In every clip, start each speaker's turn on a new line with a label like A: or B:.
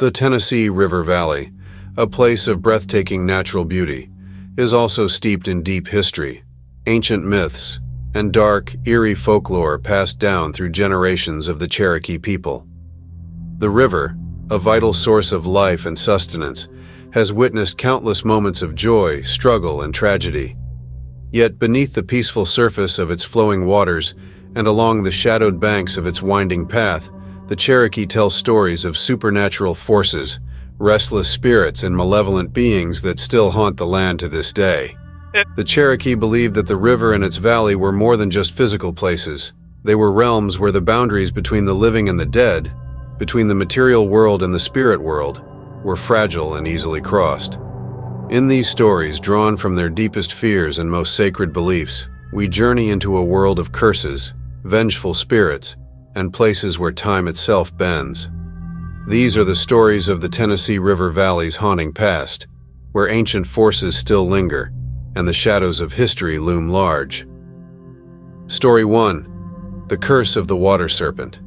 A: The Tennessee River Valley, a place of breathtaking natural beauty, is also steeped in deep history, ancient myths, and dark, eerie folklore passed down through generations of the Cherokee people. The river, a vital source of life and sustenance, has witnessed countless moments of joy, struggle, and tragedy. Yet beneath the peaceful surface of its flowing waters and along the shadowed banks of its winding path, the Cherokee tells stories of supernatural forces, restless spirits, and malevolent beings that still haunt the land to this day. The Cherokee believed that the river and its valley were more than just physical places. They were realms where the boundaries between the living and the dead, between the material world and the spirit world, were fragile and easily crossed. In these stories, drawn from their deepest fears and most sacred beliefs, we journey into a world of curses, vengeful spirits, and places where time itself bends. These are the stories of the Tennessee River Valley's haunting past, where ancient forces still linger, and the shadows of history loom large. Story 1. The Curse of the Water Serpent.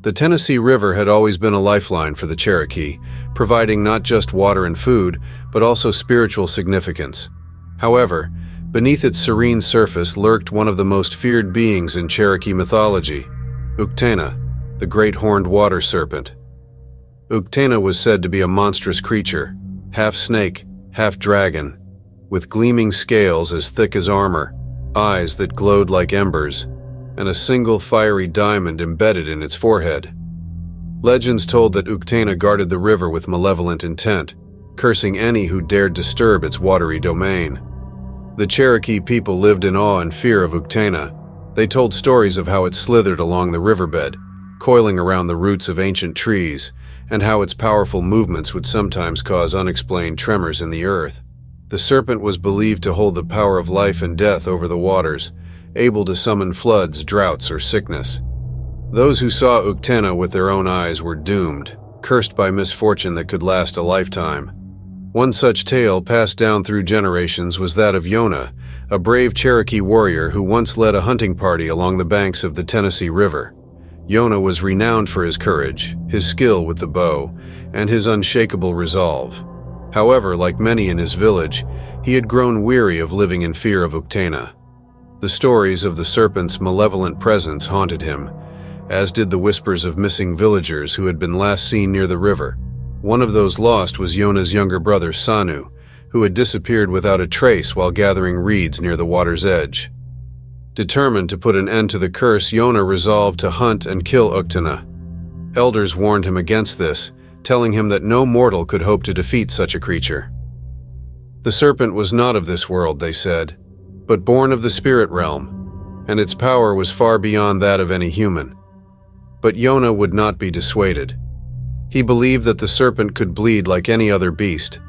A: The Tennessee River had always been a lifeline for the Cherokee, providing not just water and food, but also spiritual significance. However, beneath its serene surface lurked one of the most feared beings in Cherokee mythology, Uktena, the great horned water serpent. Uktena was said to be a monstrous creature, half snake, half dragon, with gleaming scales as thick as armor, eyes that glowed like embers, and a single fiery diamond embedded in its forehead. Legends told that Uktena guarded the river with malevolent intent, cursing any who dared disturb its watery domain. The Cherokee people lived in awe and fear of Uktena. They told stories of how it slithered along the riverbed, coiling around the roots of ancient trees, and how its powerful movements would sometimes cause unexplained tremors in the earth. The serpent was believed to hold the power of life and death over the waters, able to summon floods, droughts, or sickness. Those who saw Uktena with their own eyes were doomed, cursed by misfortune that could last a lifetime. One such tale passed down through generations was that of Yonah, a brave Cherokee warrior who once led a hunting party along the banks of the Tennessee River. Yonah was renowned for his courage, his skill with the bow, and his unshakable resolve. However, like many in his village, he had grown weary of living in fear of Uktena. The stories of the serpent's malevolent presence haunted him, as did the whispers of missing villagers who had been last seen near the river. One of those lost was Yonah's younger brother, Sanu, who had disappeared without a trace while gathering reeds near the water's edge. Determined to put an end to the curse, Yonah resolved to hunt and kill Uktena. Elders warned him against this, telling him that no mortal could hope to defeat such a creature. The serpent was not of this world, they said, but born of the spirit realm, and its power was far beyond that of any human. But Yonah would not be dissuaded. He believed that the serpent could bleed like any other beast,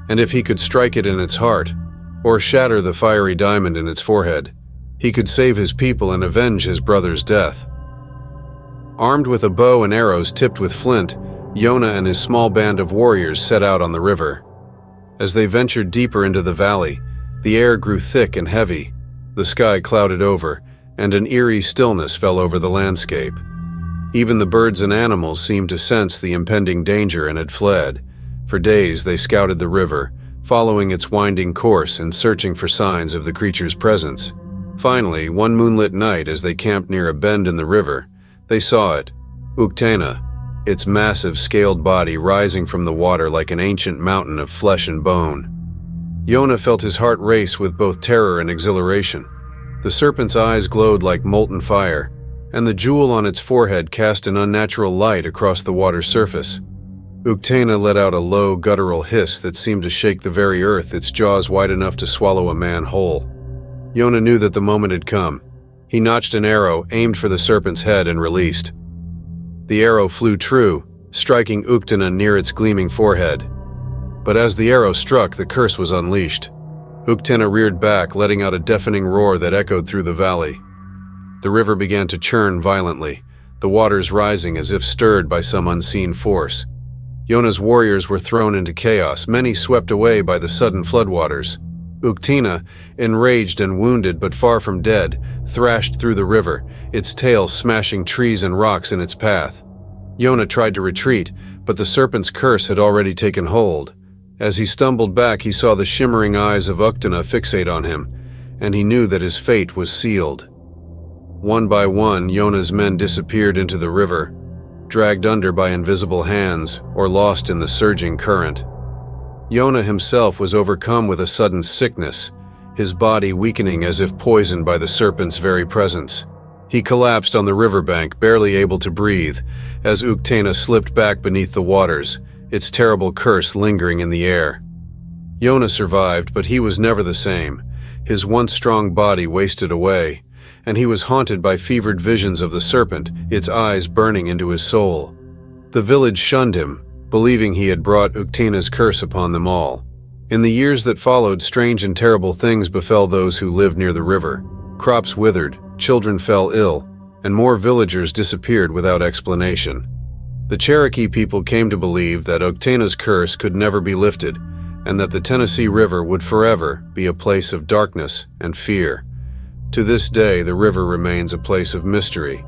A: and if he could strike it in its heart, or shatter the fiery diamond in its forehead, he could save his people and avenge his brother's death. Armed with a bow and arrows tipped with flint, Yonah and his small band of warriors set out on the river. As they ventured deeper into the valley, the air grew thick and heavy, the sky clouded over, and an eerie stillness fell over the landscape. Even the birds and animals seemed to sense the impending danger and had fled. For days they scouted the river, following its winding course and searching for signs of the creature's presence. Finally, one moonlit night as they camped near a bend in the river, they saw it, Uktena, its massive scaled body rising from the water like an ancient mountain of flesh and bone. Yonah felt his heart race with both terror and exhilaration. The serpent's eyes glowed like molten fire, and the jewel on its forehead cast an unnatural light across the water's surface. Uktena let out a low, guttural hiss that seemed to shake the very earth, its jaws wide enough to swallow a man whole. Yonah knew that the moment had come. He notched an arrow, aimed for the serpent's head, and released. The arrow flew true, striking Uktena near its gleaming forehead. But as the arrow struck, the curse was unleashed. Uktena reared back, letting out a deafening roar that echoed through the valley. The river began to churn violently, the waters rising as if stirred by some unseen force. Yonah's warriors were thrown into chaos, many swept away by the sudden floodwaters. Uktena, enraged and wounded but far from dead, thrashed through the river, its tail smashing trees and rocks in its path. Yonah tried to retreat, but the serpent's curse had already taken hold. As he stumbled back, he saw the shimmering eyes of Uktena fixate on him, and he knew that his fate was sealed. One by one, Yona's men disappeared into the river, dragged under by invisible hands or lost in the surging current. Yona himself was overcome with a sudden sickness, his body weakening as if poisoned by the serpent's very presence. He collapsed on the riverbank, barely able to breathe, as Uktena slipped back beneath the waters, its terrible curse lingering in the air. Yona survived, but he was never the same. His once strong body wasted away, and he was haunted by fevered visions of the serpent, its eyes burning into his soul. The village shunned him, believing he had brought Uktena's curse upon them all. In the years that followed, strange and terrible things befell those who lived near the river. Crops withered, children fell ill, and more villagers disappeared without explanation. The Cherokee people came to believe that Uktena's curse could never be lifted, and that the Tennessee River would forever be a place of darkness and fear. To this day, the river remains a place of mystery.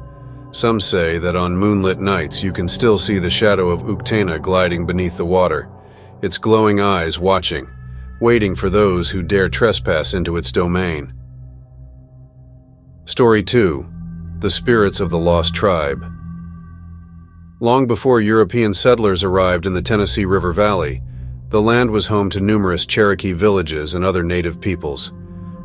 A: Some say that on moonlit nights you can still see the shadow of Uktena gliding beneath the water, its glowing eyes watching, waiting for those who dare trespass into its domain. Story 2. The Spirits of the Lost Tribe. Long before European settlers arrived in the Tennessee River Valley, the land was home to numerous Cherokee villages and other native peoples,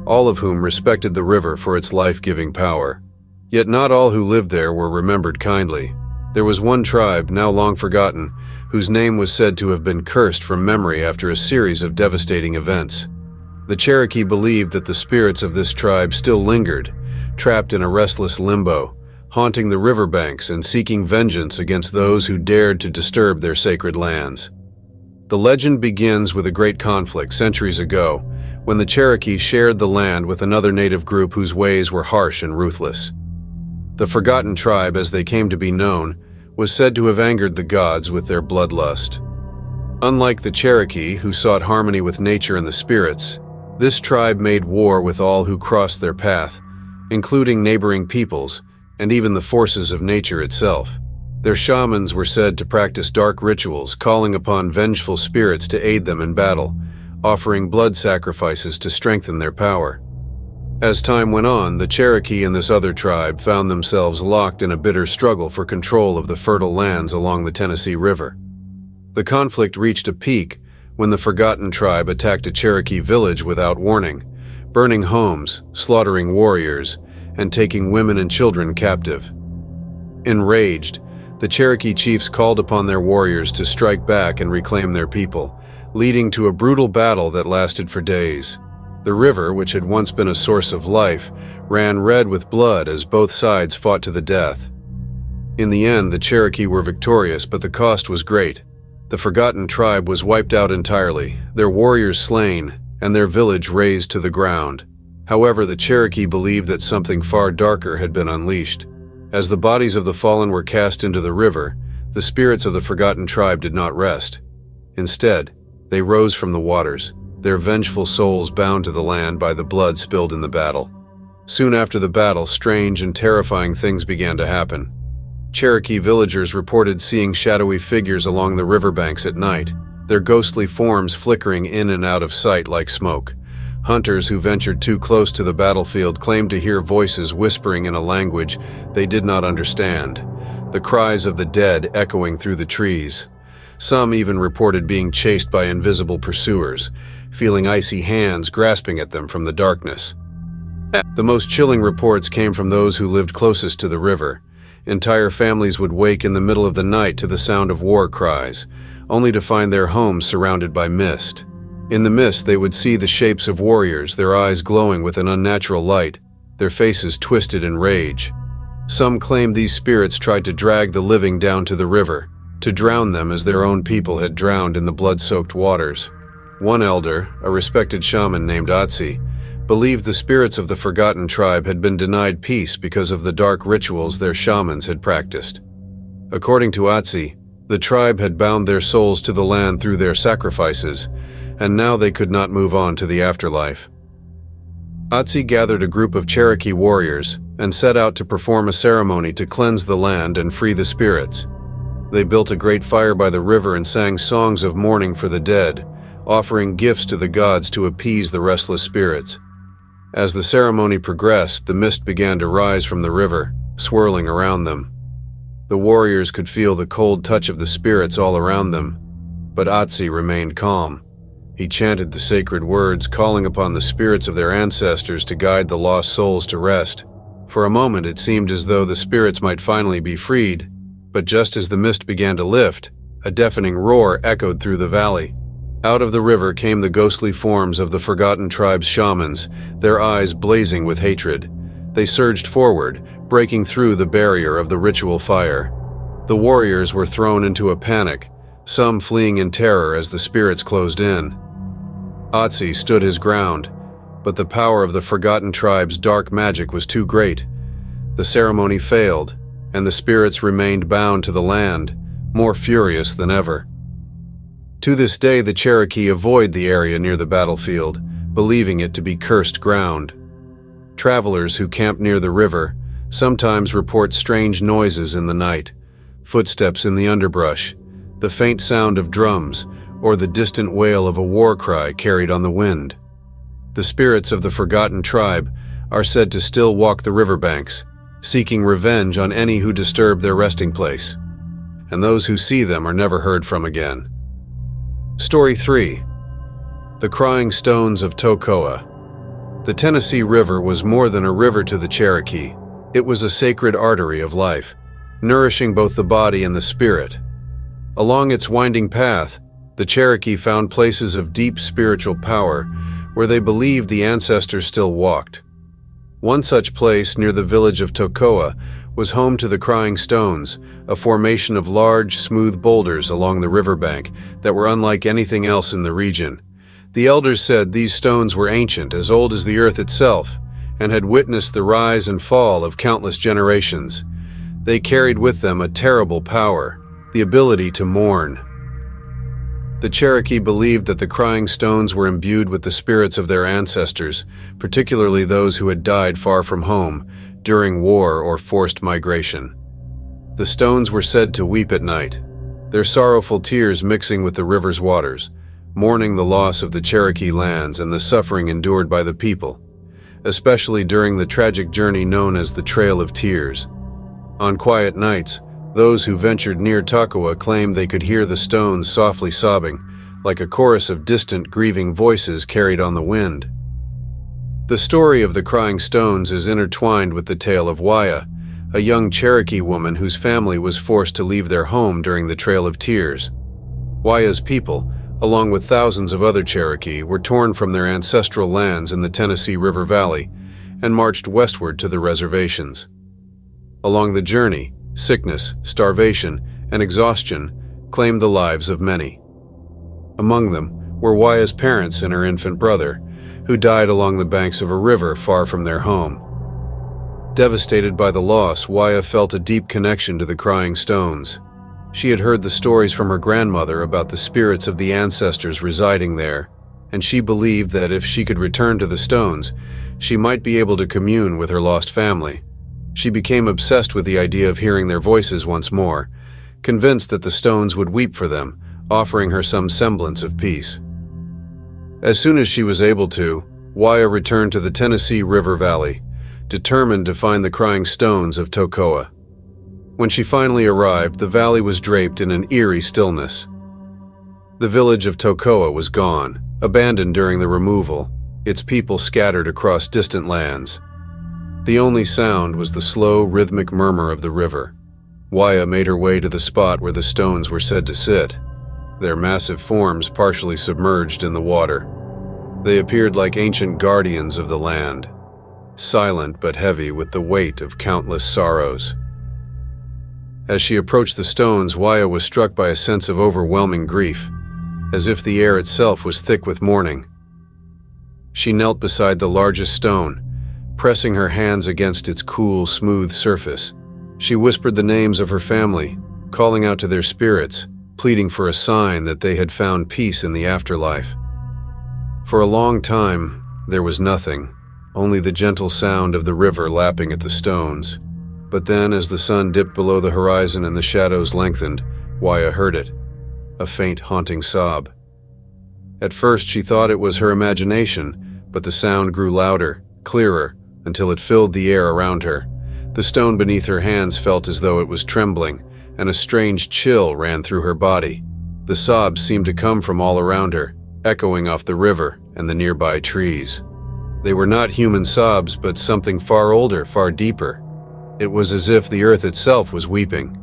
A: all of whom respected the river for its life-giving power. Yet not all who lived there were remembered kindly. There was one tribe, now long forgotten, whose name was said to have been cursed from memory after a series of devastating events. The Cherokee believed that the spirits of this tribe still lingered, trapped in a restless limbo, haunting the riverbanks and seeking vengeance against those who dared to disturb their sacred lands. The legend begins with a great conflict centuries ago, when the Cherokee shared the land with another native group whose ways were harsh and ruthless. The Forgotten Tribe, as they came to be known, was said to have angered the gods with their bloodlust. Unlike the Cherokee, who sought harmony with nature and the spirits, this tribe made war with all who crossed their path, including neighboring peoples and even the forces of nature itself. Their shamans were said to practice dark rituals, calling upon vengeful spirits to aid them in battle, offering blood sacrifices to strengthen their power. As time went on, the Cherokee and this other tribe found themselves locked in a bitter struggle for control of the fertile lands along the Tennessee River. The conflict reached a peak when the Forgotten Tribe attacked a Cherokee village without warning, burning homes, slaughtering warriors, and taking women and children captive. Enraged, the Cherokee chiefs called upon their warriors to strike back and reclaim their people, leading to a brutal battle that lasted for days. The river, which had once been a source of life, ran red with blood as both sides fought to the death. In the end, the Cherokee were victorious, but the cost was great. The Forgotten Tribe was wiped out entirely, their warriors slain, and their village razed to the ground. However, the Cherokee believed that something far darker had been unleashed. As the bodies of the fallen were cast into the river, the spirits of the Forgotten Tribe did not rest. Instead, they rose from the waters, their vengeful souls bound to the land by the blood spilled in the battle. Soon after the battle, strange and terrifying things began to happen. Cherokee villagers reported seeing shadowy figures along the riverbanks at night, their ghostly forms flickering in and out of sight like smoke. Hunters who ventured too close to the battlefield claimed to hear voices whispering in a language they did not understand, the cries of the dead echoing through the trees. Some even reported being chased by invisible pursuers, feeling icy hands grasping at them from the darkness. The most chilling reports came from those who lived closest to the river. Entire families would wake in the middle of the night to the sound of war cries, only to find their homes surrounded by mist. In the mist, they would see the shapes of warriors, their eyes glowing with an unnatural light, their faces twisted in rage. Some claimed these spirits tried to drag the living down to the river, to drown them as their own people had drowned in the blood-soaked waters. One elder, a respected shaman named Otzi, believed the spirits of the Forgotten Tribe had been denied peace because of the dark rituals their shamans had practiced. According to Otzi, the tribe had bound their souls to the land through their sacrifices, and now they could not move on to the afterlife. Otzi gathered a group of Cherokee warriors and set out to perform a ceremony to cleanse the land and free the spirits. They built a great fire by the river and sang songs of mourning for the dead, offering gifts to the gods to appease the restless spirits. As the ceremony progressed, the mist began to rise from the river, swirling around them. The warriors could feel the cold touch of the spirits all around them, but Otzi remained calm. He chanted the sacred words, calling upon the spirits of their ancestors to guide the lost souls to rest. For a moment it seemed as though the spirits might finally be freed, but just as the mist began to lift, a deafening roar echoed through the valley. Out of the river came the ghostly forms of the Forgotten Tribe's shamans, their eyes blazing with hatred. They surged forward, breaking through the barrier of the ritual fire. The warriors were thrown into a panic, some fleeing in terror as the spirits closed in. Otzi stood his ground, but the power of the Forgotten Tribe's dark magic was too great. The ceremony failed, and the spirits remained bound to the land, more furious than ever. To this day, the Cherokee avoid the area near the battlefield, believing it to be cursed ground. Travelers who camp near the river sometimes report strange noises in the night, footsteps in the underbrush, the faint sound of drums, or the distant wail of a war cry carried on the wind. The spirits of the Forgotten Tribe are said to still walk the riverbanks, seeking revenge on any who disturb their resting place, and those who see them are never heard from again. Story 3. The Crying Stones of Tocoa. The Tennessee River was more than a river to the Cherokee. It was a sacred artery of life, nourishing both the body and the spirit. Along its winding path, the Cherokee found places of deep spiritual power where they believed the ancestors still walked. One such place near the village of Tocoa was home to the Crying Stones, a formation of large, smooth boulders along the riverbank that were unlike anything else in the region. The elders said these stones were ancient, as old as the earth itself, and had witnessed the rise and fall of countless generations. They carried with them a terrible power, the ability to mourn. The Cherokee believed that the Crying Stones were imbued with the spirits of their ancestors, particularly those who had died far from home, during war or forced migration. The stones were said to weep at night, their sorrowful tears mixing with the river's waters, mourning the loss of the Cherokee lands and the suffering endured by the people, especially during the tragic journey known as the Trail of Tears. On quiet nights, those who ventured near Tocoa claimed they could hear the stones softly sobbing, like a chorus of distant, grieving voices carried on the wind. The story of the Crying Stones is intertwined with the tale of Waya, a young Cherokee woman whose family was forced to leave their home during the Trail of Tears. Waya's people, along with thousands of other Cherokee, were torn from their ancestral lands in the Tennessee River Valley and marched westward to the reservations. Along the journey, sickness, starvation, and exhaustion claimed the lives of many. Among them were Waya's parents and her infant brother, who died along the banks of a river far from their home. Devastated by the loss, Waya felt a deep connection to the Crying Stones. She had heard the stories from her grandmother about the spirits of the ancestors residing there, and she believed that if she could return to the stones, she might be able to commune with her lost family. She became obsessed with the idea of hearing their voices once more, convinced that the stones would weep for them, offering her some semblance of peace. As soon as she was able to, Waya returned to the Tennessee River Valley, determined to find the Crying Stones of Tocoa. When she finally arrived, the valley was draped in an eerie stillness. The village of Tocoa was gone, abandoned during the removal, its people scattered across distant lands. The only sound was the slow, rhythmic murmur of the river. Waya made her way to the spot where the stones were said to sit, their massive forms partially submerged in the water. They appeared like ancient guardians of the land, silent but heavy with the weight of countless sorrows. As she approached the stones, Waya was struck by a sense of overwhelming grief, as if the air itself was thick with mourning. She knelt beside the largest stone, pressing her hands against its cool, smooth surface. She whispered the names of her family, calling out to their spirits, pleading for a sign that they had found peace in the afterlife. For a long time, there was nothing, only the gentle sound of the river lapping at the stones. But then, as the sun dipped below the horizon and the shadows lengthened, Waya heard it, a faint, haunting sob. At first she thought it was her imagination, but the sound grew louder, clearer, until it filled the air around her. The stone beneath her hands felt as though it was trembling, and a strange chill ran through her body. The sobs seemed to come from all around her, echoing off the river and the nearby trees. They were not human sobs, but something far older, far deeper. It was as if the earth itself was weeping.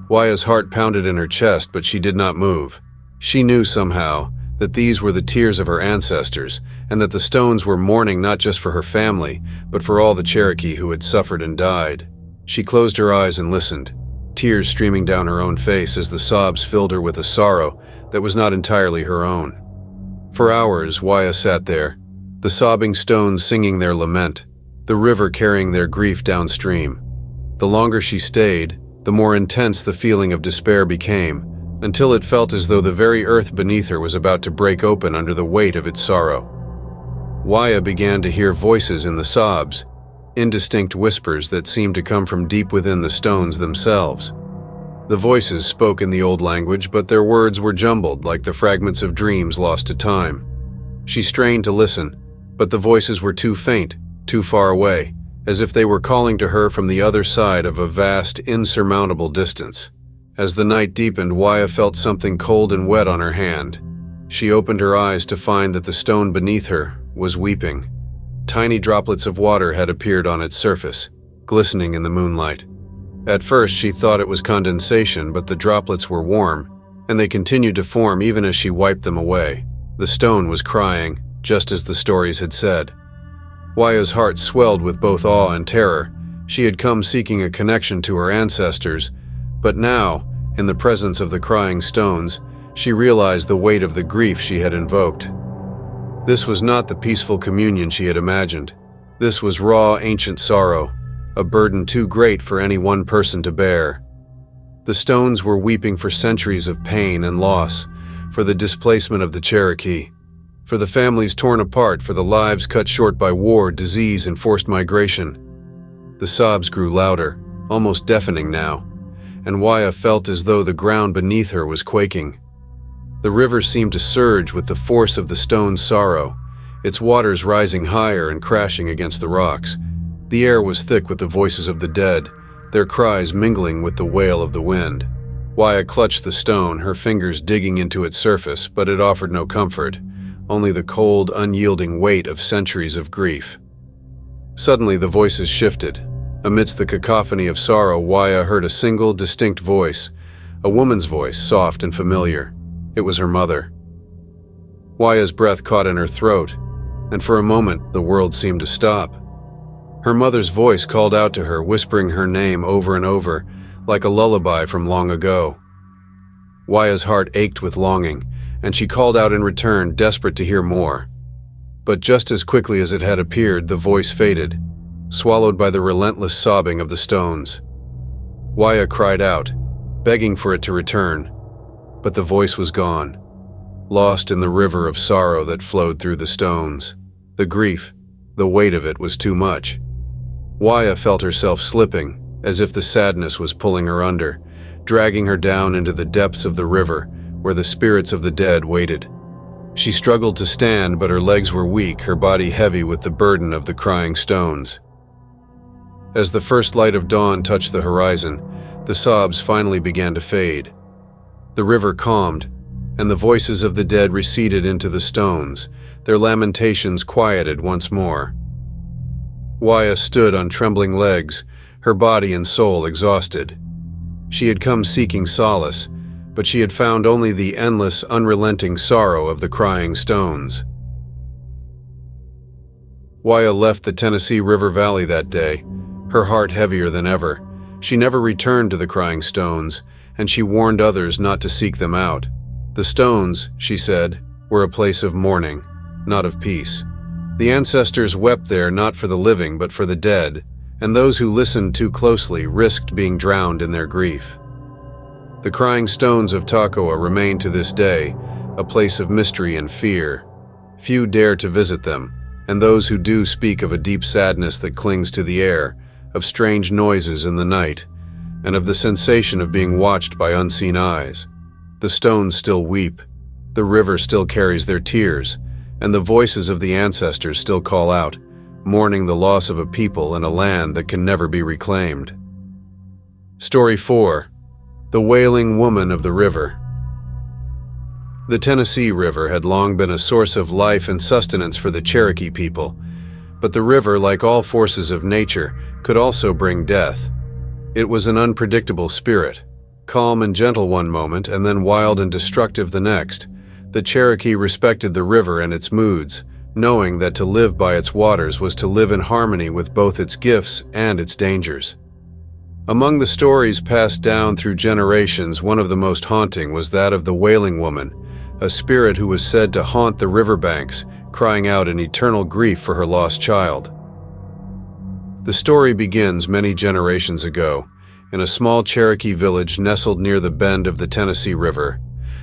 A: Waya's heart pounded in her chest, but she did not move. She knew somehow that these were the tears of her ancestors, and that the stones were mourning not just for her family, but for all the Cherokee who had suffered and died. She closed her eyes and listened, tears streaming down her own face as the sobs filled her with a sorrow that was not entirely her own. For hours, Waya sat there, the sobbing stones singing their lament, the river carrying their grief downstream. The longer she stayed, the more intense the feeling of despair became, until it felt as though the very earth beneath her was about to break open under the weight of its sorrow. Waya began to hear voices in the sobs, indistinct whispers that seemed to come from deep within the stones themselves. The voices spoke in the old language, but their words were jumbled like the fragments of dreams lost to time. She strained to listen, but the voices were too faint, too far away, as if they were calling to her from the other side of a vast, insurmountable distance. As the night deepened, Waya felt something cold and wet on her hand. She opened her eyes to find that the stone beneath her was weeping. Tiny droplets of water had appeared on its surface, glistening in the moonlight. At first she thought it was condensation, but the droplets were warm, and they continued to form even as she wiped them away. The stone was crying, just as the stories had said. Waya's heart swelled with both awe and terror. She had come seeking a connection to her ancestors, but now, in the presence of the crying stones, she realized the weight of the grief she had invoked. This was not the peaceful communion she had imagined. This was raw, ancient sorrow, a burden too great for any one person to bear. The stones were weeping for centuries of pain and loss, for the displacement of the Cherokee, for the families torn apart, for the lives cut short by war, disease, and forced migration. The sobs grew louder, almost deafening now, and Waya felt as though the ground beneath her was quaking. The river seemed to surge with the force of the stone's sorrow, its waters rising higher and crashing against the rocks. The air was thick with the voices of the dead, their cries mingling with the wail of the wind. Waya clutched the stone, her fingers digging into its surface, but it offered no comfort, only the cold, unyielding weight of centuries of grief. Suddenly the voices shifted. Amidst the cacophony of sorrow, Waya heard a single, distinct voice, a woman's voice, soft and familiar. It was her mother. Waya's breath caught in her throat, and for a moment the world seemed to stop. Her mother's voice called out to her, whispering her name over and over, like a lullaby from long ago. Waya's heart ached with longing, and she called out in return, desperate to hear more. But just as quickly as it had appeared, the voice faded, swallowed by the relentless sobbing of the stones. Waya cried out, begging for it to return, but the voice was gone, lost in the river of sorrow that flowed through the stones. The grief, the weight of it was too much. Waya felt herself slipping, as if the sadness was pulling her under, dragging her down into the depths of the river where the spirits of the dead waited. She struggled to stand, but her legs were weak, her body heavy with the burden of the crying stones. As the first light of dawn touched the horizon, the sobs finally began to fade. The river calmed, and the voices of the dead receded into the stones, their lamentations quieted once more. Waya stood on trembling legs, her body and soul exhausted. She had come seeking solace, but she had found only the endless, unrelenting sorrow of the crying stones. Waya left the Tennessee River Valley that day, her heart heavier than ever. She never returned to the crying stones, and she warned others not to seek them out. The stones, she said, were a place of mourning, not of peace. The ancestors wept there not for the living but for the dead, and those who listened too closely risked being drowned in their grief. The crying stones of Toccoa remain to this day a place of mystery and fear. Few dare to visit them, and those who do speak of a deep sadness that clings to the air, of strange noises in the night, and of the sensation of being watched by unseen eyes. The stones still weep, the river still carries their tears, and the voices of the ancestors still call out, mourning the loss of a people and a land that can never be reclaimed. Story 4. The Wailing Woman of the River. The Tennessee River had long been a source of life and sustenance for the Cherokee people, but the river, like all forces of nature, could also bring death. It was an unpredictable spirit, calm and gentle one moment and then wild and destructive the next. The Cherokee respected the river and its moods, knowing that to live by its waters was to live in harmony with both its gifts and its dangers. Among the stories passed down through generations, one of the most haunting was that of the Wailing Woman, a spirit who was said to haunt the riverbanks, crying out in eternal grief for her lost child. The story begins many generations ago, in a small Cherokee village nestled near the bend of the Tennessee River.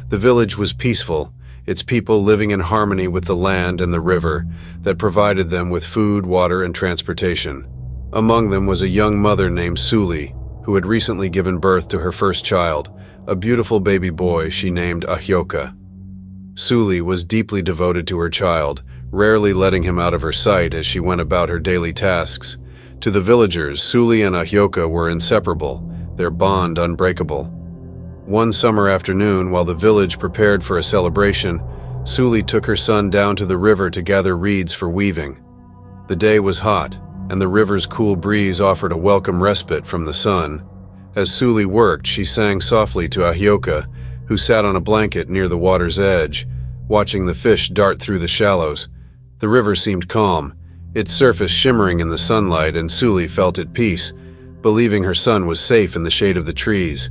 A: The village was peaceful, its people living in harmony with the land and the river that provided them with food, water, and transportation. Among them was a young mother named Suli, who had recently given birth to her first child, a beautiful baby boy she named Ahyoka. Suli was deeply devoted to her child, rarely letting him out of her sight as she went about her daily tasks. To the villagers, Suli and Ahyoka were inseparable, their bond unbreakable. One summer afternoon, while the village prepared for a celebration, Suli took her son down to the river to gather reeds for weaving. The day was hot, and the river's cool breeze offered a welcome respite from the sun. As Suli worked, she sang softly to Ahyoka, who sat on a blanket near the water's edge, watching the fish dart through the shallows. The river seemed calm, its surface shimmering in the sunlight, and Suli felt at peace, believing her son was safe in the shade of the trees.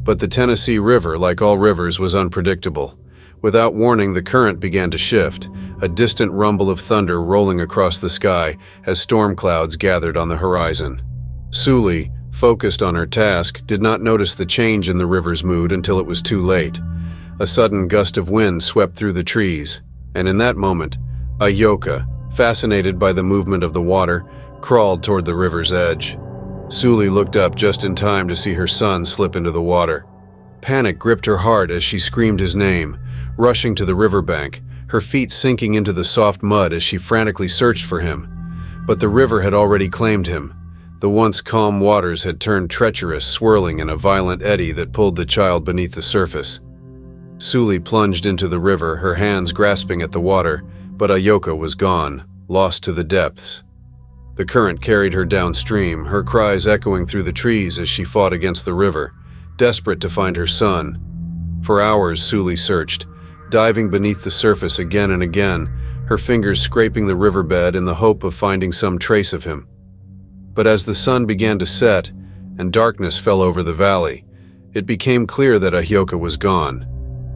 A: But the Tennessee River, like all rivers, was unpredictable. Without warning, the current began to shift, a distant rumble of thunder rolling across the sky as storm clouds gathered on the horizon. Suli, focused on her task, did not notice the change in the river's mood until it was too late. A sudden gust of wind swept through the trees, and in that moment, Ahyoka, fascinated by the movement of the water, crawled toward the river's edge. Suli looked up just in time to see her son slip into the water. Panic gripped her heart as she screamed his name, rushing to the riverbank, her feet sinking into the soft mud as she frantically searched for him. But the river had already claimed him. The once calm waters had turned treacherous, swirling in a violent eddy that pulled the child beneath the surface. Suli plunged into the river, her hands grasping at the water, but Ahyoka was gone, lost to the depths. The current carried her downstream, her cries echoing through the trees as she fought against the river, desperate to find her son. For hours, Suli searched, diving beneath the surface again and again, her fingers scraping the riverbed in the hope of finding some trace of him. But as the sun began to set and darkness fell over the valley, it became clear that Ahyoka was gone.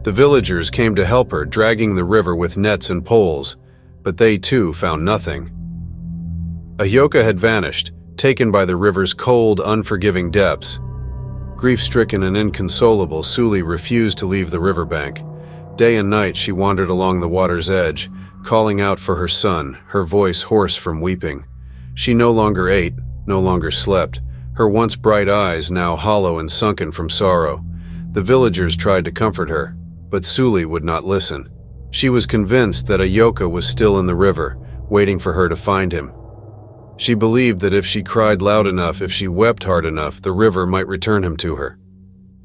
A: The villagers came to help her, dragging the river with nets and poles, but they too found nothing. Ahyoka had vanished, taken by the river's cold, unforgiving depths. Grief-stricken and inconsolable, Suli refused to leave the riverbank. Day and night she wandered along the water's edge, calling out for her son, her voice hoarse from weeping. She no longer ate, no longer slept, her once bright eyes now hollow and sunken from sorrow. The villagers tried to comfort her, but Suli would not listen. She was convinced that Ahyoka was still in the river, waiting for her to find him. She believed that if she cried loud enough, if she wept hard enough, the river might return him to her.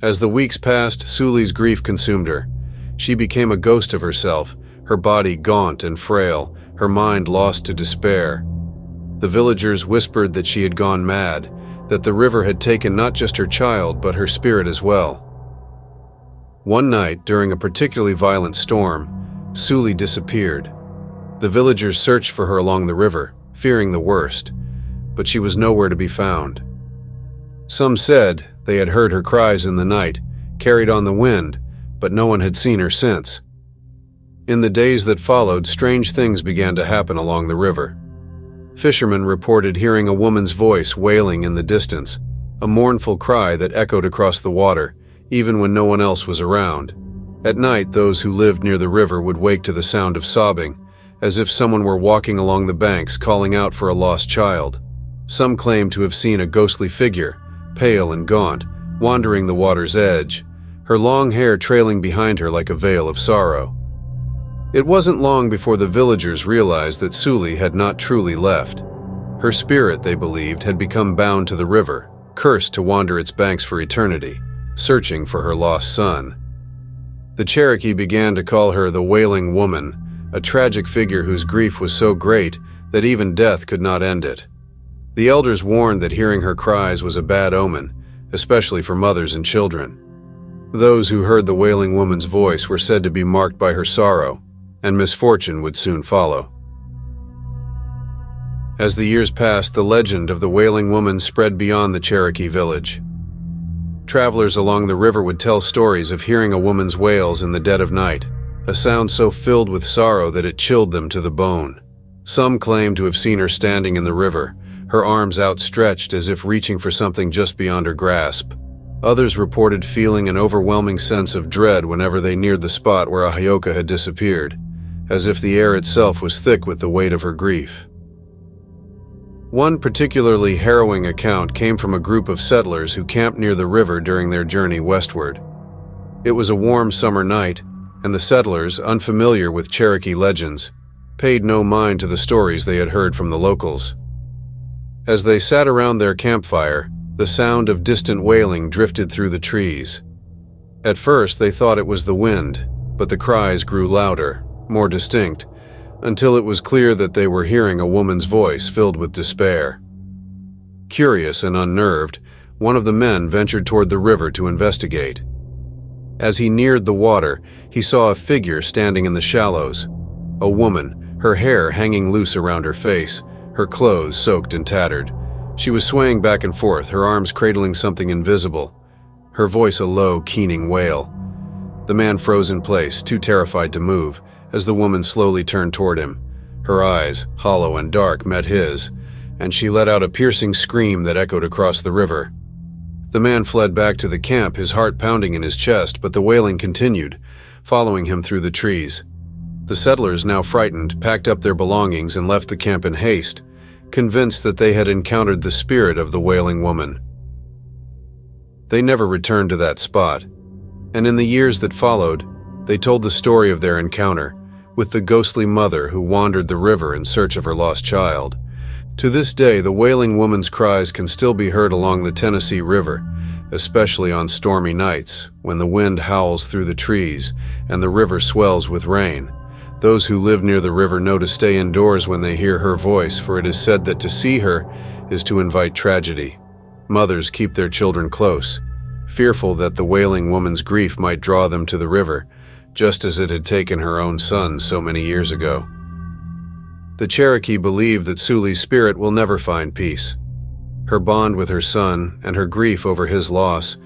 A: As the weeks passed, Suli's grief consumed her. She became a ghost of herself, her body gaunt and frail, her mind lost to despair. The villagers whispered that she had gone mad, that the river had taken not just her child, but her spirit as well. One night, during a particularly violent storm, Suli disappeared. The villagers searched for her along the river, fearing the worst, but she was nowhere to be found. Some said they had heard her cries in the night, carried on the wind, but no one had seen her since. In the days that followed, strange things began to happen along the river. Fishermen reported hearing a woman's voice wailing in the distance, a mournful cry that echoed across the water, even when no one else was around. At night, those who lived near the river would wake to the sound of sobbing, as if someone were walking along the banks calling out for a lost child. Some claimed to have seen a ghostly figure, pale and gaunt, wandering the water's edge, her long hair trailing behind her like a veil of sorrow. It wasn't long before the villagers realized that Suli had not truly left. Her spirit, they believed, had become bound to the river, cursed to wander its banks for eternity, searching for her lost son. The Cherokee began to call her the Wailing Woman, a tragic figure whose grief was so great that even death could not end it. The elders warned that hearing her cries was a bad omen, especially for mothers and children. Those who heard the Wailing Woman's voice were said to be marked by her sorrow, and misfortune would soon follow. As the years passed, the legend of the Wailing Woman spread beyond the Cherokee village. Travelers along the river would tell stories of hearing a woman's wails in the dead of night, a sound so filled with sorrow that it chilled them to the bone. Some claimed to have seen her standing in the river, her arms outstretched as if reaching for something just beyond her grasp. Others reported feeling an overwhelming sense of dread whenever they neared the spot where a Hyoka had disappeared, as if the air itself was thick with the weight of her grief. One particularly harrowing account came from a group of settlers who camped near the river during their journey westward. It was a warm summer night, and the settlers, unfamiliar with Cherokee legends, paid no mind to the stories they had heard from the locals. As they sat around their campfire, the sound of distant wailing drifted through the trees. At first they thought it was the wind, but the cries grew louder, more distinct, until it was clear that they were hearing a woman's voice filled with despair. Curious and unnerved, one of the men ventured toward the river to investigate. As he neared the water, he saw a figure standing in the shallows. A woman, her hair hanging loose around her face, her clothes soaked and tattered. She was swaying back and forth, her arms cradling something invisible, her voice a low, keening wail. The man froze in place, too terrified to move, as the woman slowly turned toward him. Her eyes, hollow and dark, met his, and she let out a piercing scream that echoed across the river. The man fled back to the camp, his heart pounding in his chest, but the wailing continued, following him through the trees. The settlers, now frightened, packed up their belongings and left the camp in haste, convinced that they had encountered the spirit of the Wailing Woman. They never returned to that spot, and in the years that followed, they told the story of their encounter with the ghostly mother who wandered the river in search of her lost child. To this day, the Wailing Woman's cries can still be heard along the Tennessee River, especially on stormy nights when the wind howls through the trees and the river swells with rain. Those who live near the river know to stay indoors when they hear her voice, for it is said that to see her is to invite tragedy. Mothers keep their children close, fearful that the Wailing Woman's grief might draw them to the river, just as it had taken her own son so many years ago. The Cherokee believe that Suli's spirit will never find peace. Her bond with her son and her grief over his loss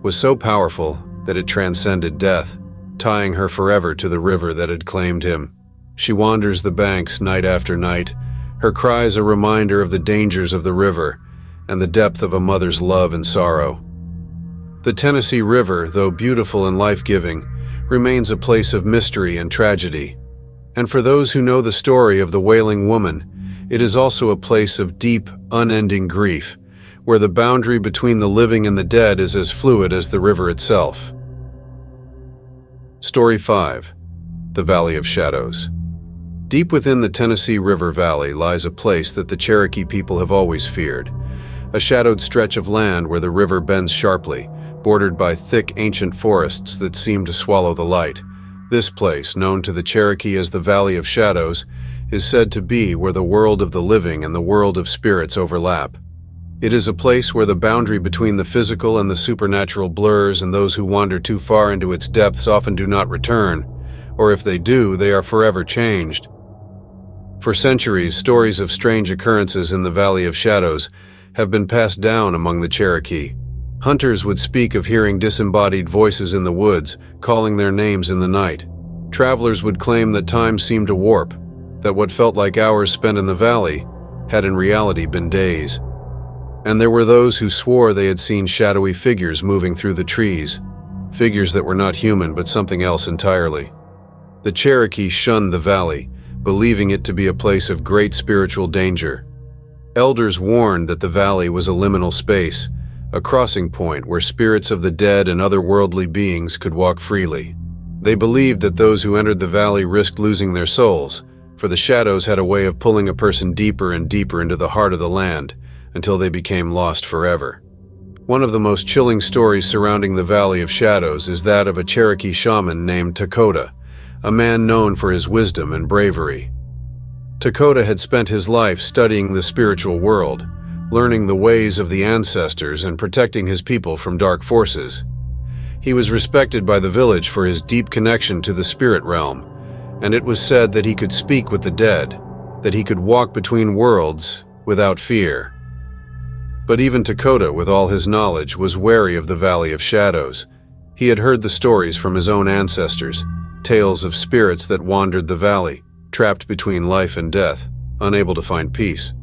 A: was so powerful that it transcended death, tying her forever to the river that had claimed him. She wanders the banks night after night, her cries a reminder of the dangers of the river and the depth of a mother's love and sorrow. The Tennessee River, though beautiful and life-giving, remains a place of mystery and tragedy. And for those who know the story of the Wailing Woman, it is also a place of deep, unending grief, where the boundary between the living and the dead is as fluid as the river itself. Story 5. The Valley of Shadows. Deep within the Tennessee River Valley lies a place that the Cherokee people have always feared, a shadowed stretch of land where the river bends sharply, bordered by thick ancient forests that seem to swallow the light. This place, known to the Cherokee as the Valley of Shadows, is said to be where the world of the living and the world of spirits overlap. It is a place where the boundary between the physical and the supernatural blurs, and those who wander too far into its depths often do not return, or if they do, they are forever changed. For centuries, stories of strange occurrences in the Valley of Shadows have been passed down among the Cherokee. Hunters would speak of hearing disembodied voices in the woods, calling their names in the night. Travelers would claim that time seemed to warp, that what felt like hours spent in the valley had in reality been days. And there were those who swore they had seen shadowy figures moving through the trees, figures that were not human but something else entirely. The Cherokee shunned the valley, believing it to be a place of great spiritual danger. Elders warned that the valley was a liminal space, a crossing point where spirits of the dead and otherworldly beings could walk freely. They believed that those who entered the valley risked losing their souls, for the shadows had a way of pulling a person deeper and deeper into the heart of the land until they became lost forever. One of the most chilling stories surrounding the Valley of Shadows is that of a Cherokee shaman named Dakota, a man known for his wisdom and bravery. Dakota had spent his life studying the spiritual world, learning the ways of the ancestors and protecting his people from dark forces. He was respected by the village for his deep connection to the spirit realm, and it was said that he could speak with the dead, that he could walk between worlds without fear. But even Dakota, with all his knowledge, was wary of the Valley of Shadows. He had heard the stories from his own ancestors, tales of spirits that wandered the valley, trapped between life and death, unable to find peace.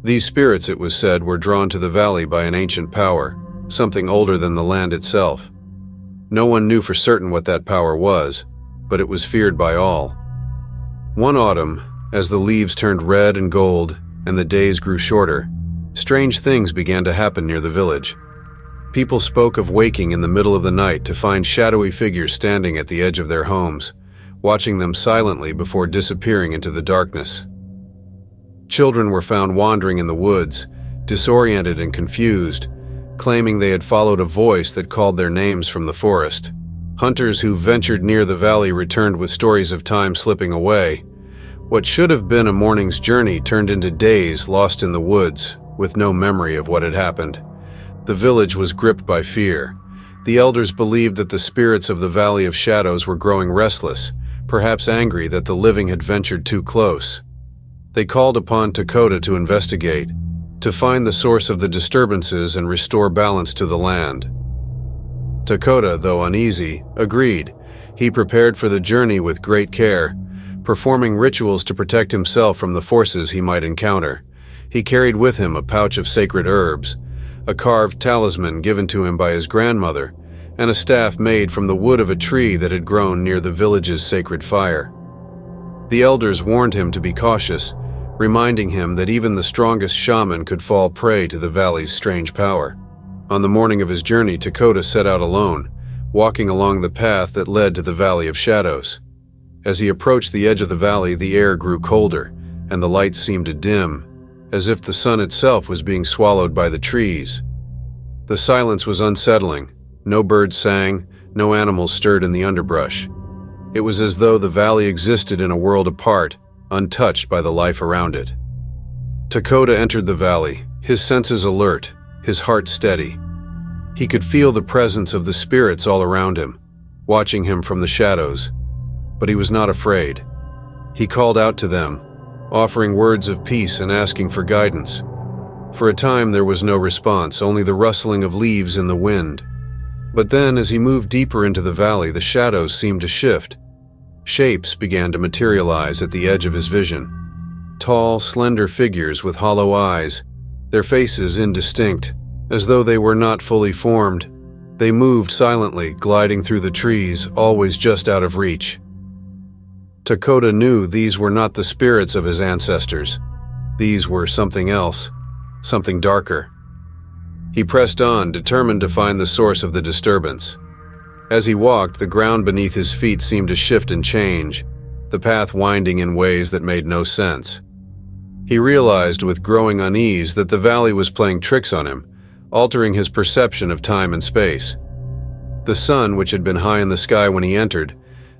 A: These spirits, it was said, were drawn to the valley by an ancient power, something older than the land itself. No one knew for certain what that power was, but it was feared by all. One autumn, as the leaves turned red and gold and the days grew shorter, strange things began to happen near the village. People spoke of waking in the middle of the night to find shadowy figures standing at the edge of their homes, watching them silently before disappearing into the darkness. Children were found wandering in the woods, disoriented and confused, claiming they had followed a voice that called their names from the forest. Hunters who ventured near the valley returned with stories of time slipping away. What should have been a morning's journey turned into days lost in the woods, with no memory of what had happened. The village was gripped by fear. The elders believed that the spirits of the Valley of Shadows were growing restless, perhaps angry that the living had ventured too close. They called upon Dakota to investigate, to find the source of the disturbances and restore balance to the land. Dakota, though uneasy, agreed. He prepared for the journey with great care, performing rituals to protect himself from the forces he might encounter. He carried with him a pouch of sacred herbs, a carved talisman given to him by his grandmother, and a staff made from the wood of a tree that had grown near the village's sacred fire. The elders warned him to be cautious, reminding him that even the strongest shaman could fall prey to the valley's strange power. On the morning of his journey, Dakota set out alone, walking along the path that led to the Valley of Shadows. As he approached the edge of the valley, the air grew colder, and the light seemed to dim, as if the sun itself was being swallowed by the trees. The silence was unsettling. No birds sang, no animals stirred in the underbrush. It was as though the valley existed in a world apart, untouched by the life around it. Dakota entered the valley, his senses alert, his heart steady. He could feel the presence of the spirits all around him, watching him from the shadows. But he was not afraid. He called out to them, offering words of peace and asking for guidance. For a time there was no response, only the rustling of leaves in the wind. But then, as he moved deeper into the valley, the shadows seemed to shift. Shapes began to materialize at the edge of his vision. Tall, slender figures with hollow eyes, their faces indistinct, as though they were not fully formed. They moved silently, gliding through the trees, always just out of reach. Dakota knew these were not the spirits of his ancestors. These were something else, something darker. He pressed on, determined to find the source of the disturbance. As he walked, the ground beneath his feet seemed to shift and change, the path winding in ways that made no sense. He realized with growing unease that the valley was playing tricks on him, altering his perception of time and space. The sun, which had been high in the sky when he entered,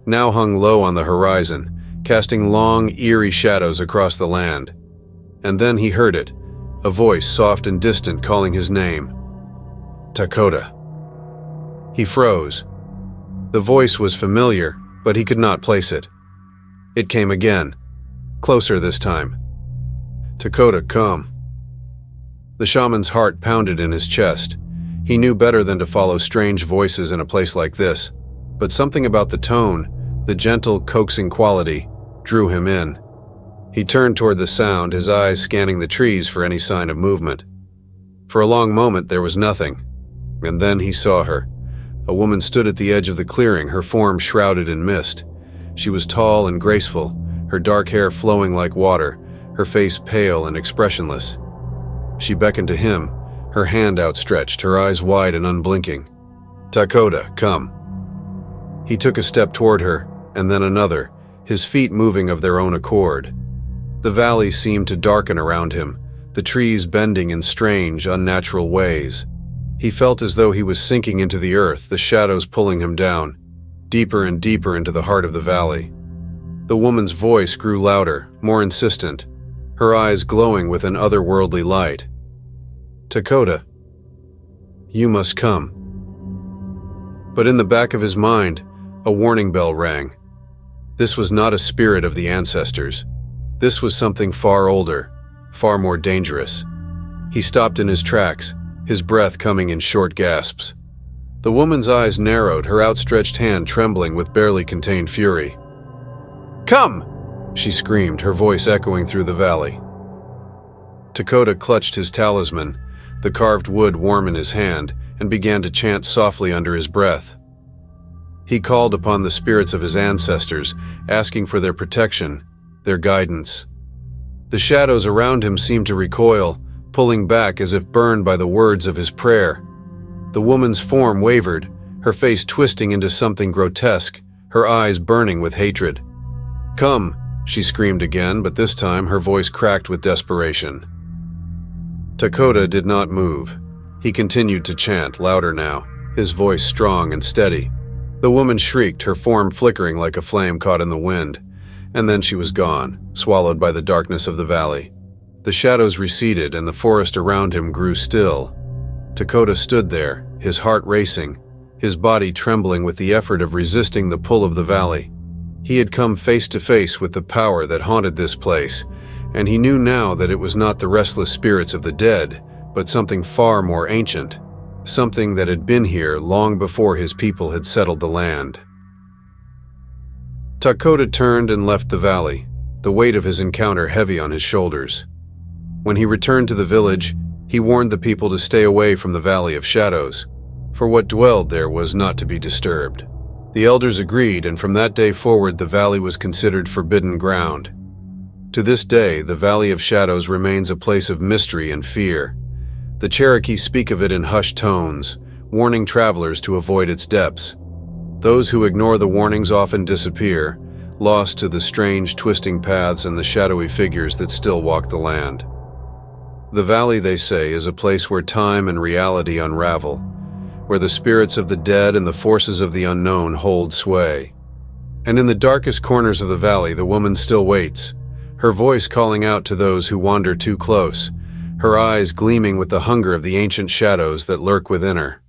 A: now hung low on the horizon, casting long, eerie shadows across the land. And then he heard it, a voice soft and distant calling his name. Dakota. He froze. The voice was familiar, but he could not place it. It came again, closer this time. Dakota, come. The shaman's heart pounded in his chest. He knew better than to follow strange voices in a place like this, but something about the tone, the gentle, coaxing quality, drew him in. He turned toward the sound, his eyes scanning the trees for any sign of movement. For a long moment there was nothing, and then he saw her. A woman stood at the edge of the clearing, her form shrouded in mist. She was tall and graceful, her dark hair flowing like water, her face pale and expressionless. She beckoned to him, her hand outstretched, her eyes wide and unblinking. "Dakota, come." He took a step toward her, and then another, his feet moving of their own accord. The valley seemed to darken around him, the trees bending in strange, unnatural ways. He felt as though he was sinking into the earth, the shadows pulling him down, deeper and deeper into the heart of the valley. The woman's voice grew louder, more insistent, her eyes glowing with an otherworldly light. "Dakota, you must come." But in the back of his mind, a warning bell rang. This was not a spirit of the ancestors. This was something far older, far more dangerous. He stopped in his tracks, his breath coming in short gasps. The woman's eyes narrowed, her outstretched hand trembling with barely contained fury. "Come!" she screamed, her voice echoing through the valley. Dakota clutched his talisman, the carved wood warm in his hand, and began to chant softly under his breath. He called upon the spirits of his ancestors, asking for their protection, their guidance. The shadows around him seemed to recoil, pulling back as if burned by the words of his prayer. The woman's form wavered, her face twisting into something grotesque, her eyes burning with hatred. "Come," she screamed again, but this time her voice cracked with desperation. Dakota did not move. He continued to chant, louder now, his voice strong and steady. The woman shrieked, her form flickering like a flame caught in the wind, and then she was gone, swallowed by the darkness of the valley. The shadows receded and the forest around him grew still. Dakota stood there, his heart racing, his body trembling with the effort of resisting the pull of the valley. He had come face to face with the power that haunted this place, and he knew now that it was not the restless spirits of the dead, but something far more ancient, something that had been here long before his people had settled the land. Dakota turned and left the valley, the weight of his encounter heavy on his shoulders. When he returned to the village, he warned the people to stay away from the Valley of Shadows, for what dwelled there was not to be disturbed. The elders agreed, and from that day forward the valley was considered forbidden ground. To this day, the Valley of Shadows remains a place of mystery and fear. The Cherokee speak of it in hushed tones, warning travelers to avoid its depths. Those who ignore the warnings often disappear, lost to the strange, twisting paths and the shadowy figures that still walk the land. The valley, they say, is a place where time and reality unravel, where the spirits of the dead and the forces of the unknown hold sway. And in the darkest corners of the valley, the woman still waits, her voice calling out to those who wander too close, her eyes gleaming with the hunger of the ancient shadows that lurk within her.